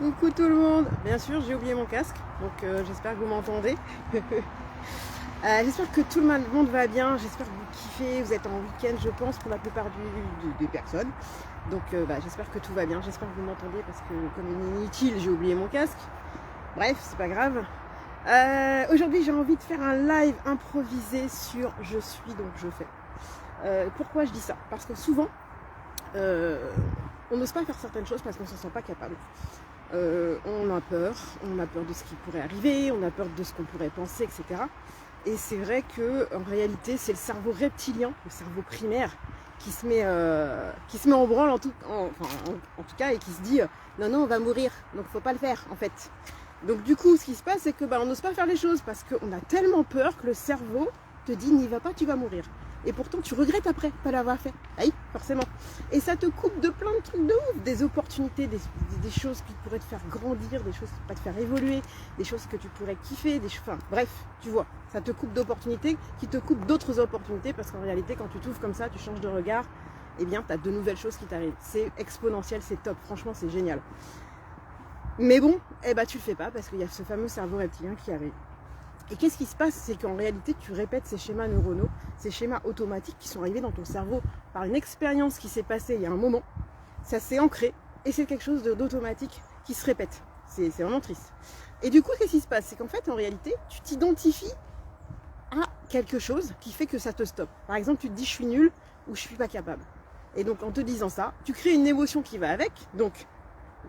Coucou tout le monde. Bien sûr, j'ai oublié mon casque, donc j'espère que vous m'entendez. J'espère que tout le monde va bien, j'espère que vous kiffez, vous êtes en week-end je pense pour la plupart des personnes. Donc j'espère que tout va bien, j'espère que vous m'entendez parce que comme il est inutile, j'ai oublié mon casque. Bref, c'est pas grave. Aujourd'hui j'ai envie de faire un live improvisé sur je suis donc je fais. Pourquoi je dis ça? Parce que souvent on n'ose pas faire certaines choses parce qu'on ne se sent pas capable. On a peur de ce qui pourrait arriver, on a peur de ce qu'on pourrait penser, etc. Et c'est vrai que en réalité, c'est le cerveau reptilien, le cerveau primaire, qui se met en branle en tout cas et qui se dit non, on va mourir, donc faut pas le faire en fait. Donc du coup, ce qui se passe, c'est que on n'ose pas faire les choses parce qu'on a tellement peur que le cerveau te dit n'y va pas, tu vas mourir. Et pourtant, tu regrettes après de pas l'avoir fait. Oui, forcément. Et ça te coupe de plein de trucs de ouf, des opportunités, des choses qui pourraient te faire grandir, des choses qui pourraient te faire évoluer, des choses que tu pourrais kiffer, enfin bref, tu vois, ça te coupe d'opportunités qui te coupent d'autres opportunités parce qu'en réalité, quand tu t'ouvres comme ça, tu changes de regard, eh bien, tu as de nouvelles choses qui t'arrivent. C'est exponentiel, c'est top, franchement, c'est génial. Mais bon, tu le fais pas parce qu'il y a ce fameux cerveau reptilien qui arrive. Et qu'est-ce qui se passe? C'est qu'en réalité, tu répètes ces schémas neuronaux, ces schémas automatiques qui sont arrivés dans ton cerveau par une expérience qui s'est passée il y a un moment. Ça s'est ancré et c'est quelque chose d'automatique qui se répète. C'est vraiment triste. Et du coup, qu'est-ce qui se passe? C'est qu'en fait, en réalité, tu t'identifies à quelque chose qui fait que ça te stoppe. Par exemple, tu te dis je suis nul ou je suis pas capable. Et donc, en te disant ça, tu crées une émotion qui va avec. Donc,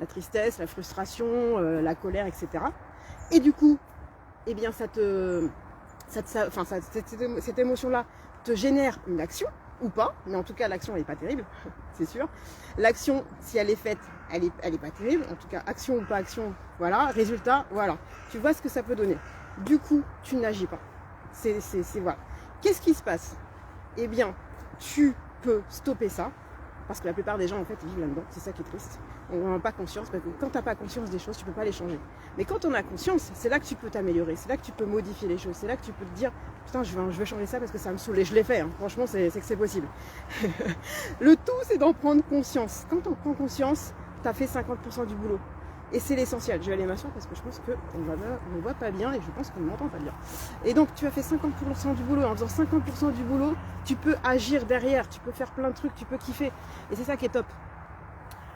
la tristesse, la frustration, la colère, etc. Et du coup, eh bien cette émotion-là te génère une action, ou pas, mais en tout cas l'action n'est pas terrible, c'est sûr. L'action, si elle est faite, elle est pas terrible, en tout cas action ou pas action, voilà, résultat, voilà. Tu vois ce que ça peut donner. Du coup, tu n'agis pas. Voilà. Qu'est-ce qui se passe? Eh bien, tu peux stopper ça, parce que la plupart des gens en fait ils vivent là-dedans, c'est ça qui est triste. On n'en a pas conscience, parce que quand tu n'as pas conscience des choses, tu ne peux pas les changer. Mais quand on a conscience, c'est là que tu peux t'améliorer, c'est là que tu peux modifier les choses, c'est là que tu peux te dire putain je vais changer ça parce que ça me saoule, et je l'ai fait, hein. Franchement c'est que c'est possible. Le tout c'est d'en prendre conscience. Quand on prend conscience, tu as fait 50% du boulot. Et c'est l'essentiel. Je vais aller m'asseoir parce que je pense qu'on ne voit pas bien et je pense qu'on ne m'entend pas bien. Et donc tu as fait 50% du boulot. En faisant 50% du boulot, tu peux agir derrière, tu peux faire plein de trucs, tu peux kiffer. Et c'est ça qui est top.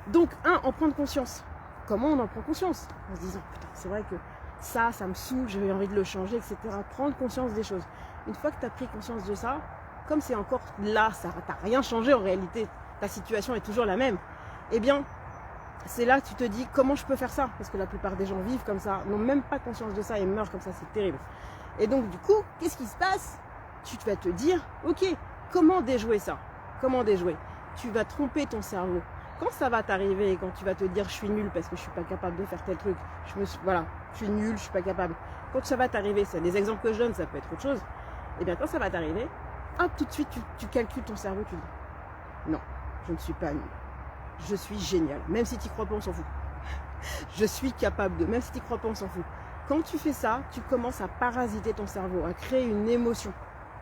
Donc, en prendre conscience. Comment on en prend conscience? En se disant, putain, c'est vrai que ça me saoule, j'ai envie de le changer, etc. Prendre conscience des choses. Une fois que tu as pris conscience de ça, comme c'est encore là, ça n'a rien changé en réalité, ta situation est toujours la même, eh bien, c'est là que tu te dis, comment je peux faire ça? Parce que la plupart des gens vivent comme ça, n'ont même pas conscience de ça et meurent comme ça, c'est terrible. Et donc, du coup, qu'est-ce qui se passe? Tu vas te dire, ok, comment déjouer ça? Comment déjouer? Tu vas tromper ton cerveau. Quand ça va t'arriver, quand tu vas te dire je suis nul parce que je suis pas capable de faire tel truc, je suis nul, je suis pas capable. Quand ça va t'arriver, c'est des exemples que je donne, ça peut être autre chose. Et bien quand ça va t'arriver, tout de suite tu calcules ton cerveau, tu dis non, je ne suis pas nul. Je suis génial. Même si tu crois pas, on s'en fout. Je suis capable de. Même si tu crois pas, on s'en fout. Quand tu fais ça, tu commences à parasiter ton cerveau, à créer une émotion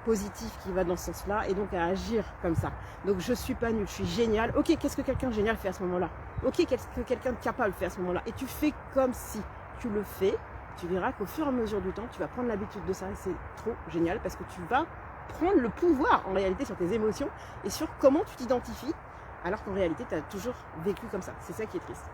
positif qui va dans ce sens-là et donc à agir comme ça. Donc je suis pas nul, je suis génial. Ok, qu'est-ce que quelqu'un de génial fait à ce moment-là? Ok, qu'est-ce que quelqu'un de capable fait à ce moment-là? Et tu fais comme si tu le fais. Tu verras qu'au fur et à mesure du temps, tu vas prendre l'habitude de ça et c'est trop génial parce que tu vas prendre le pouvoir en réalité sur tes émotions et sur comment tu t'identifies alors qu'en réalité, tu as toujours vécu comme ça. C'est ça qui est triste.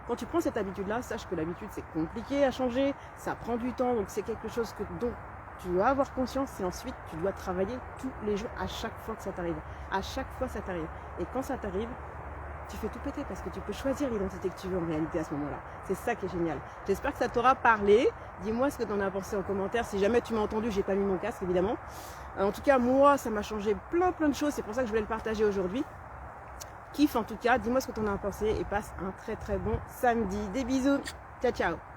Quand tu prends cette habitude-là, sache que l'habitude, c'est compliqué à changer, ça prend du temps, donc c'est quelque chose dont tu dois avoir conscience et ensuite tu dois travailler tous les jours à chaque fois que ça t'arrive. À chaque fois ça t'arrive. Et quand ça t'arrive, tu fais tout péter parce que tu peux choisir l'identité que tu veux en réalité à ce moment-là. C'est ça qui est génial. J'espère que ça t'aura parlé. Dis-moi ce que tu en as pensé en commentaire. Si jamais tu m'as entendu, j'ai pas mis mon casque évidemment. En tout cas, moi, ça m'a changé plein de choses. C'est pour ça que je voulais le partager aujourd'hui. Kiffe en tout cas. Dis-moi ce que tu en as pensé et passe un très très bon samedi. Des bisous. Ciao ciao.